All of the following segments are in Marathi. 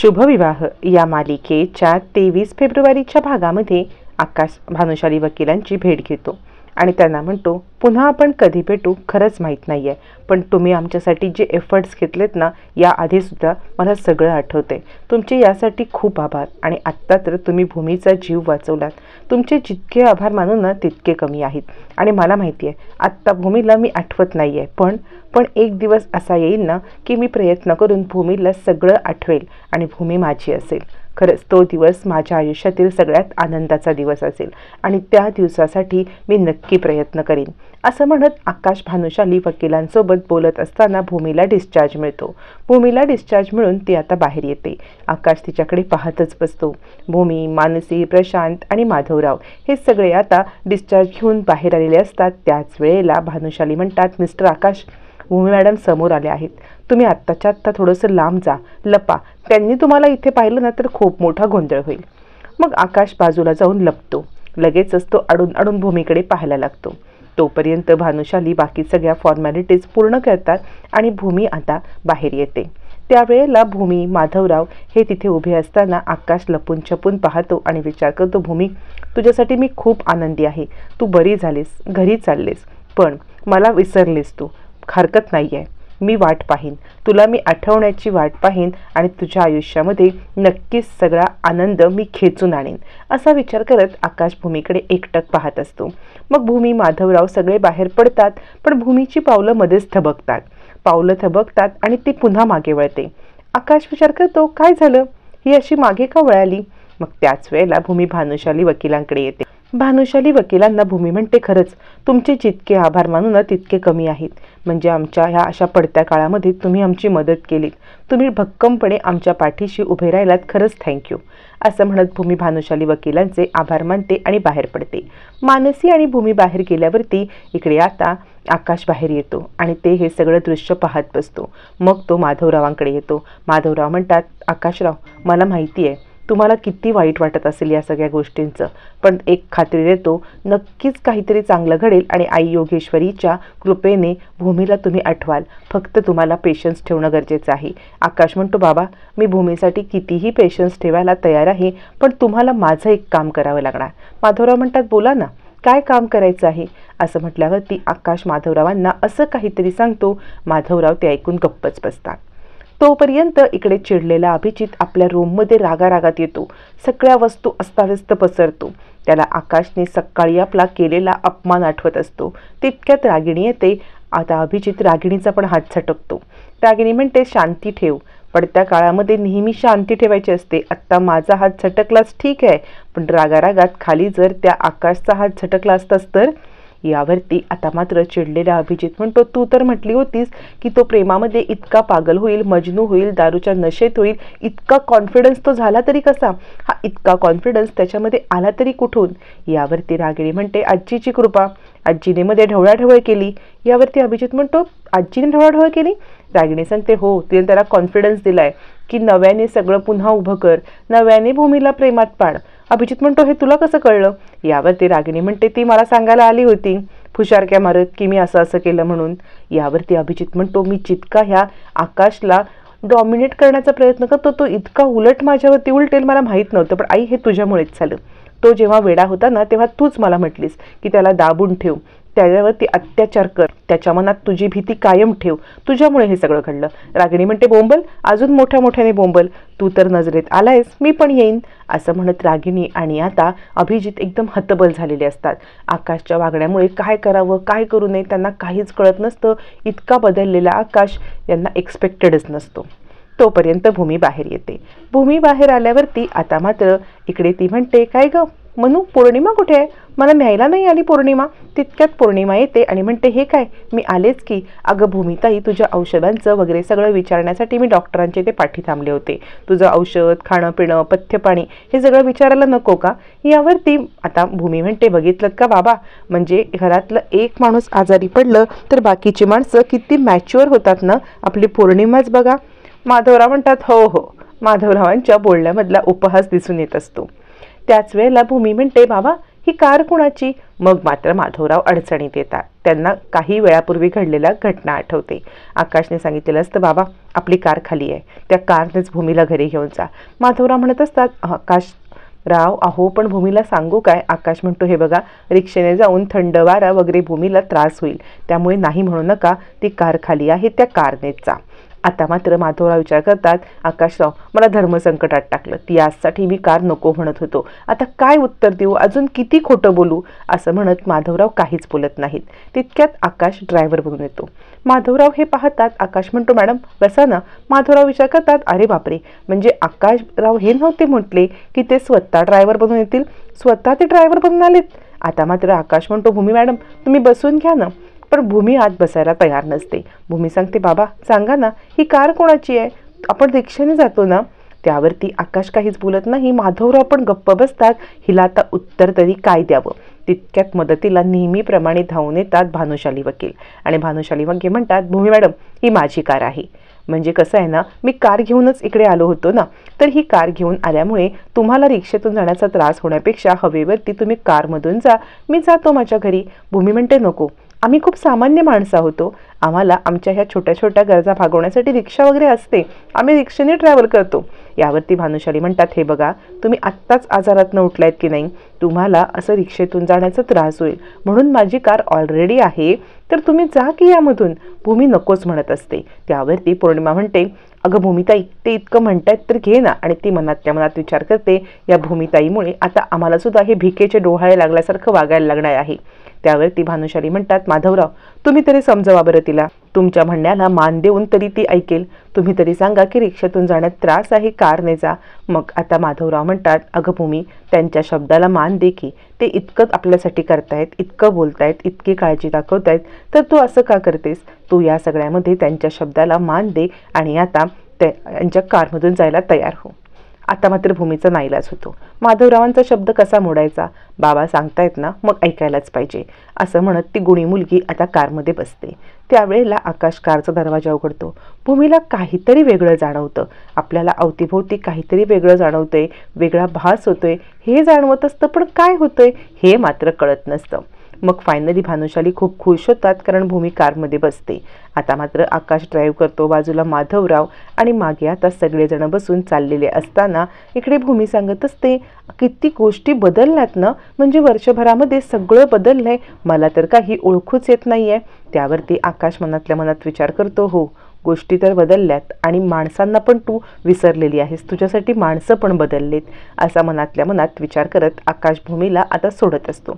शुभविवाह या मालिकेच्या 23 फेब्रुवारीच्या भागामध्ये आकाश भानुशाली वकिलांची भेट घेतो आणि त्यांना म्हणतो, पुन्हा आपण कधी भेटू खरंच माहीत नाही आहे, पण तुम्ही आमच्यासाठी जे एफर्ट्स घेतलेत ना, याआधीसुद्धा मला सगळं आठवते. तुमचे यासाठी खूप आभार. आणि आत्ता तर तुम्ही भूमीचा जीव वाचवलात. तुमचे जितके आभार मानू ना तितके कमी आहेत. आणि मला माहिती आहे आत्ता भूमीला मी आठवत नाही आहे, पण एक दिवस असा येईल ना की मी प्रयत्न करून भूमीला सगळं आठवेल आणि भूमी माझी असेल. खरंच तो दिवस माझ्या आयुष्यातील सगळ्यात आनंदाचा दिवस असेल आणि त्या दिवसासाठी मी नक्की प्रयत्न करीन, असं म्हणत आकाश भानुशाली वकिलांसोबत बोलत असताना भूमीला डिस्चार्ज मिळतो. भूमीला डिस्चार्ज मिळून ती आता बाहेर येते. आकाश तिच्याकडे पाहतच बसतो. भूमी, मानसी, प्रशांत आणि माधवराव हे सगळे आता डिस्चार्ज घेऊन बाहेर आलेले असतात. त्याच वेळेला भानुशाली म्हणतात, मिस्टर आकाश, भूमी मॅडम समोर आले आहेत. तुम्ही आत्ताच्या आत्ता थोडंसं लांब जा, लपा. त्यांनी तुम्हाला इथे पाहिलं ना तर खूप मोठा गोंधळ होईल. मग आकाश बाजूला जाऊन लपतो. लगेचच तो अडून अडून भूमीकडे पाहायला लागतो. तोपर्यंत भानुशाली बाकी सगळ्या फॉर्मॅलिटीज पूर्ण करतात आणि भूमी आता बाहेर येते. त्यावेळेला भूमी, माधवराव हे तिथे उभे असताना आकाश लपून छपून पाहतो आणि विचार करतो, भूमी, तुझ्यासाठी मी खूप आनंदी आहे. तू बरी झालीस, घरी चाललेस, पण मला विसरलीस तू. हरकत नाही आहे, मी वाट पाहीन, तुला मी आठवण्याची वाट पाहीन आणि तुझ्या आयुष्यामध्ये नक्कीच सगळा आनंद मी खेचून आणीन, असा विचार करत आकाश भूमीकडे एकटक पाहत असतो. मग भूमी, माधवराव सगळे बाहेर पडतात, पण भूमीची पावलं मध्येच थबकतात आणि ती पुन्हा मागे वळते. आकाश विचार करतो, काय झालं, ही अशी मागे का वळाली? मग त्याच वेळेला भूमी भानुशाली वकिलांकडे येते. भानुशाली वकिलांना भूमी म्हणते, खरंच तुमचे जितके आभार मानू ना तितके कमी आहेत. म्हणजे आमच्या ह्या अशा पडत्या काळामध्ये तुम्ही आमची मदत केलीत. तुम्ही भक्कमपणे आमच्या पाठीशी उभे राहिलात. खरंच थँक्यू, असं म्हणत भूमी भानुशाली वकिलांचे आभार मानते आणि बाहेर पडते. मानसी आणि भूमी बाहेर गेल्यावरती इकडे आता आकाश बाहेर येतो आणि ते हे सगळं दृश्य पाहत बसतो. मग तो माधवरावांकडे येतो. माधवराव म्हणतात, आकाशराव, मला माहिती आहे तुम्हाला किती वाईट वाटत असेल या सगळ्या गोष्टींचं, पण एक खात्री देतो, नक्कीच काहीतरी चांगलं घडेल आणि आई योगेश्वरीच्या कृपेने भूमीला तुम्ही आठवाल. फक्त तुम्हाला पेशन्स ठेवणं गरजेचं आहे. आकाश म्हणतो, बाबा, मी भूमीसाठी कितीही पेशन्स ठेवायला तयार आहे, पण तुम्हाला माझं एक काम करावं लागणार. माधवराव म्हणतात, बोला ना, काय काम करायचं आहे? असं म्हटल्यावरती आकाश माधवरावांना असं काहीतरी सांगतो. माधवराव ते ऐकून गप्पच बसतात. तोपर्यंत इकडे चिडलेला अभिजित आपल्या रूममध्ये रागारागात येतो. सगळ्या वस्तू अस्ताव्यस्त पसरतो. त्याला आकाशने सकाळी आपला केलेला अपमान आठवत असतो. तितक्यात रागिणी येते. आता अभिजित रागिणीचा पण हात झटकतो. रागिणी म्हणते, शांती ठेव, पडत्या काळामध्ये नेहमी शांती ठेवायची असते. आत्ता माझा हात झटकलाच ठीक आहे, पण रागारागात खाली जर त्या आकाशचा हात झटकला असतास तर? यावरती आता मात्र चिडलेला अभिजित म्हणतो, तू तर म्हटली होतीस की तो प्रेमामध्ये इतका पागल होईल, मजनू होईल, दारूच्या नशेत होईल. इतका कॉन्फिडन्स तो झाला तरी कसा? हा इतका कॉन्फिडन्स त्याच्यामध्ये आला तरी कुठून? यावरती रागिणी म्हणते, आजीची कृपा, आजीने मध्ये ढवळाढवळ केली. यावरती अभिजित म्हणतो, आजीने ढवळाढवळ केली? रागिणी सांगते, हो, तिने त्याला कॉन्फिडन्स दिलाय की नव्याने सगळं पुन्हा उभं कर, नव्याने भूमीला प्रेमात पाड. अभिजित म्हणतो, हे तुला कसं कळलं? यावरती रागिणी म्हणते, ती मला सांगायला आली होती फुशारक्या मारत की मी असं केलं म्हणून. यावरती अभिजित म्हणतो, मी जितका ह्या आकाशला डॉमिनेट करण्याचा प्रयत्न करतो तो इतका उलट माझ्यावरती उलटेल मला माहीत नव्हतं, पण आई हे तुझ्यामुळेच झालं. तो जेव्हा वेडा होता ना तेव्हा तूच मला म्हटलीस की त्याला दाबून ठेव, त्याच्यावरती अत्याचार कर, त्याच्या मनात तुझी भीती कायम ठेव, तुझ्यामुळे हे सगळं घडलं. रागिणी म्हणते, बोंबल, अजून मोठ्या मोठ्याने बोंबल, तू तर नजरेत आलायस, मी पण येईन, असं म्हणत रागिणी आणि आता अभिजित एकदम हतबल झालेले असतात. आकाशच्या वागण्यामुळे काय करावं काय करू नये त्यांना काहीच कळत नसतं. इतका बदललेला आकाश यांना एक्सपेक्टेडच नसतो. तोपर्यंत भूमी बाहेर येते. भूमी बाहेर आल्यावरती आता मात्र इकडे ती म्हणते, काय ग मनू, पौर्णिमा कुठे आहे? मला न्यायला नाही आली पौर्णिमा. तितक्यात पौर्णिमा येते आणि म्हणते, हे काय, मी आलेच की. अगं भूमिताई, तुझ्या औषधांचं वगैरे सगळं विचारण्यासाठी मी डॉक्टरांचे ते पाठी थांबले होते. तुझं औषध, खाणं पिणं, पथ्यपाणी हे सगळं विचारायला नको का? यावरती आता भूमी म्हणते, बघितलं का बाबा, म्हणजे घरातलं एक माणूस आजारी पडलं तर बाकीची माणसं किती मॅच्युअर होतात ना. आपली पौर्णिमाच बघा. माधवराव म्हणतात, हो हो. माधवरावांच्या बोलण्यामधला उपहास दिसून येत असतो. त्याच वेळेला भूमी म्हणते, बाबा, ही कार कुणाची? मग मात्र माधवराव अडचणीत येतात. त्यांना काही वेळापूर्वी घडलेल्या घटना आठवते. आकाशने सांगितलेलं असतं, बाबा आपली कार खाली आहे, त्या कारनेच भूमीला घरी घेऊन जा. माधवराव म्हणत असतात, आकाशराव अहो पण भूमीला सांगू काय? आकाश म्हणतो, हे बघा रिक्षेने जाऊन थंड वारा वगैरे भूमीला त्रास होईल, त्यामुळे नाही म्हणू नका, ती कार खाली आहे, त्या कारनेच जा. आता मात्र माधवराव विचार करतात, आकाशराव मला धर्मसंकटात टाकलं, ती यासाठी मी कार नको म्हणत होतो, आता काय उत्तर देऊ, अजून किती खोटं बोलू? असं म्हणत माधवराव काहीच बोलत नाहीत. तितक्यात आकाश ड्रायव्हर बनून येतो. माधवराव हे पाहतात. आकाश म्हणतो, मॅडम बसा ना. माधवराव विचार करतात, अरे बापरे, म्हणजे आकाशराव हे नव्हते म्हटले की ते स्वतः ड्रायव्हर बनून येतील, स्वतः ते ड्रायव्हर बनून आलेत. आता मात्र आकाश म्हणतो, भूमी मॅडम तुम्ही बसून घ्या ना. पण भूमी आत बसायला तयार नसते. भूमी सांगते, बाबा सांगा ना, ही कार कोणाची आहे? आपण रिक्षेने जातो ना. त्यावरती आकाश काहीच बोलत नाही. माधवराव पण गप्प बसतात. हिला आता उत्तर तरी काय द्यावं? तितक्यात मदतीला नेहमीप्रमाणे धावून येतात भानुशाली वकील. आणि भानुशाली वकील म्हणतात, भूमी मॅडम ही माझी कार आहे. म्हणजे कसं आहे ना, मी कार घेऊनच इकडे आलो होतो ना, तर ही कार घेऊन आल्यामुळे तुम्हाला रिक्षेतून जाण्याचा त्रास होण्यापेक्षा हवेवरती तुम्ही कारमधून जा, मी जातो माझ्या घरी. भूमी म्हणते, नको, आम्ही खूप सामान्य माणसं होतो, आम्हाला आमच्या ह्या छोट्या छोट्या गरजा भागवण्यासाठी रिक्षा वगैरे असते, आम्ही रिक्षेने ट्रॅव्हल करतो. यावरती भानुशाली म्हणतात, हे बघा तुम्ही आत्ताच आजारातनं उठलायत की नाही, तुम्हाला असं रिक्षेतून जाण्याचा त्रास होईल, म्हणून माझी कार ऑलरेडी आहे, तर तुम्ही जा की यामधून. भूमी नकोच म्हणत असते. त्यावरती पौर्णिमा म्हणते, अगं भूमिताई ते इतकं म्हणतायत तर घे ना. आणि ती मनातल्या मनात विचार करते, या भूमिताईमुळे आता आम्हाला सुद्धा हे भिकेचे डोहाळे लागल्यासारखं वागायला लागणार आहे. त्यावरती भानुशाली म्हणतात, माधवराव तुम्ही तरी समजवा बरं तिला, तुमच्या म्हणण्याला मान देऊन तरी ती ऐकेल. तुम्ही तरी सांगा की रिक्षेतून जाण्यात त्रास आहे, कारने जा. मग आता माधवराव म्हणतात, अगं भूमी त्यांच्या शब्दाला मान दे की, ते इतकंच आपल्यासाठी करतायत, इतकं बोलतायत, इतकी काळजी दाखवतायत, तर तू असं का करतेस? तू या सगळ्यामध्ये त्यांच्या शब्दाला मान दे आणि आता त्यांच्या कारमधून जायला तयार हो. आता मात्र भूमीचा नाईलाज होतो. माधवरावांचा शब्द कसा मोडायचा? बाबा सांगतायत ना, मग ऐकायलाच पाहिजे, असं म्हणत ती गुणी मुलगी आता कारमध्ये बसते. त्यावेळेला आकाश कारचा दरवाजा उघडतो. भूमीला काहीतरी वेगळं जाणवतं. आपल्याला अवतीभोवती काहीतरी वेगळं जाणवतंय, वेगळा भास होतोय हे जाणवत असतं, पण काय होतंय हे मात्र कळत नसतं. मग फायनली भानुशाली खूप खुश होतात, कारण भूमी कारमध्ये बसते. आता मात्र आकाश ड्राईव्ह करतो, बाजूला माधवराव आणि मागे आता सगळेजण बसून चाललेले असताना इकडे भूमी सांगत असते, किती गोष्टी बदलल्यात ना, म्हणजे वर्षभरामध्ये सगळं बदललंय, मला तर काही ओळखूच येत नाहीये. त्यावरती आकाश मनातल्या मनात विचार करतो, हो गोष्टी तर बदलल्यात आणि माणसांना पण तू विसरलेली आहेस, तुझ्यासाठी माणसं पण बदललेत, असा मनातल्या मनात विचार करत आकाश भूमीला आता सोडत असतो.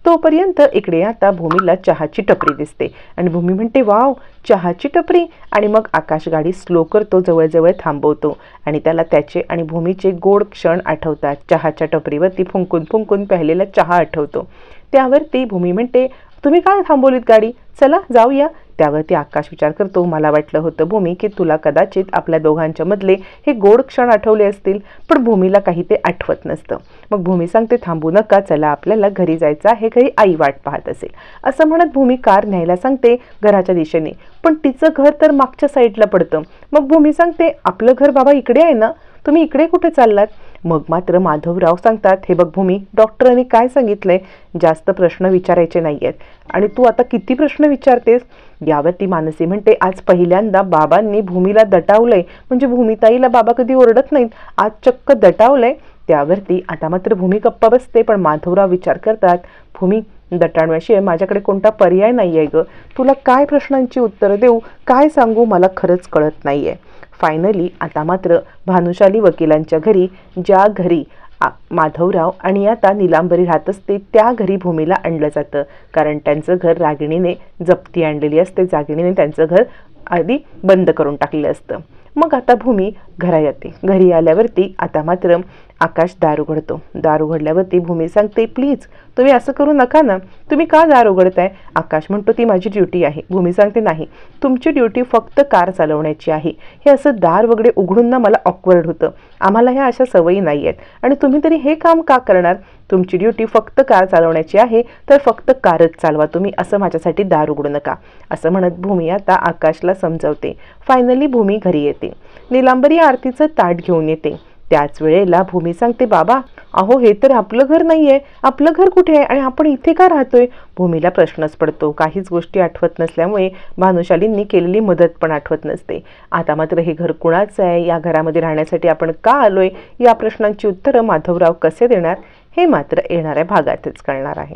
तोपर्यंत इकडे आता भूमीला चहाची टपरी दिसते आणि भूमी म्हणते, वाव चहाची टपरी. आणि मग आकाश गाडी स्लो करतो, जवळजवळ थांबवतो आणि त्याला त्याचे आणि भूमीचे गोड क्षण आठवतात. चहाच्या टपरीवरती फुंकून फुंकून प्यायलेला चहा आठवतो. त्यावरती भूमी म्हणते, तुम्ही काय थांबवलीत गाडी, चला जाऊया. त्यावरती आकाश विचार करतो, मला वाटलं होतं भूमी की तुला कदाचित आपल्या दोघांच्या मधले हे गोड क्षण आठवले असतील, पण भूमीला काही ते आठवत नसतं. मग भूमी सांगते, थांबू नका, चला आपल्याला घरी जायचं आहे, घरी आई वाट पाहत असेल. असं म्हणत भूमी कार न्यायला सांगते घराच्या दिशेने, पण तिचं घर तर मागच्या साईडला पडतं. मग भूमी सांगते, आपलं घर बाबा इकडे आहे ना, तुम्ही इकडे कुठे चाललात? मग मात्र माधवराव सांगतात, हे बघ भूमी, डॉक्टरांनी काय सांगितलंय, जास्त प्रश्न विचारायचे नाहीयेत आणि तू आता किती प्रश्न विचारतेस? यावरती मानसी म्हणते, आज पहिल्यांदा बाबांनी भूमीला दटावलंय, म्हणजे भूमिताईला बाबा कधी ओरडत नाहीत, आज चक्क दटावलंय. त्यावरती आता मात्र भूमी गप्पा बसते, पण माधवराव विचार करतात, भूमी दटावण्याशिवाय माझ्याकडे कोणता पर्याय नाही आहे ग, तुला काय प्रश्नांची उत्तरं देऊ, काय सांगू, मला खरंच कळत नाहीये. फायनली आता मात्र भानुशाली वकिलांच्या घरी, ज्या घरी माधवराव आणि आता नीलांबरी राहत असते, त्या घरी भूमीला आणलं जातं, कारण त्यांचं घर रागिणीने जप्ती आणलेली असते, रागिणीने त्यांचं घर आधी बंद करून टाकलेलं असतं. मग आता भूमी घरा येते. घरी आल्यावरती आता मात्र आकाश दार उघडतो. दार उघडल्यावरती भूमी सांगते, प्लीज तुम्ही असं करू नका ना, तुम्ही का दार उघडताय? आकाश म्हणतो, ती माझी ड्युटी आहे. भूमी सांगते, नाही, तुमची ड्युटी फक्त कार चालवण्याची आहे. हे असं दार वगैरे उघडून ना मला ऑकवर्ड होतं, आम्हाला ह्या अशा सवयी नाही आहेत आणि तुम्ही तरी हे काम का करणार? तुमची ड्युटी फक्त कार चालवण्याची आहे, तर फक्त कारच चालवा तुम्ही, असं माझ्यासाठी दार उघडू नका, असं म्हणत भूमी आता आकाशला समजावते. फायनली भूमी घरी येते. नीलांबरी आरतीचं ताट घेऊन येते. त्याच वेळेला भूमी सांगते, बाबा अहो हे तर आपलं घर नाहीये, आपलं घर कुठे आहे आणि आपण इथे का राहतोय? भूमीला प्रश्नच पडतो. काहीच गोष्टी आठवत नसल्यामुळे भानुशालींनी केलेली मदत पण आठवत नसते. आता मात्र हे घर कुणाचं आहे, या घरामध्ये राहण्यासाठी आपण का आलोय, या प्रश्नांची उत्तरं माधवराव कसे देणार हे मात्र येणाऱ्या भागातच कळणार आहे.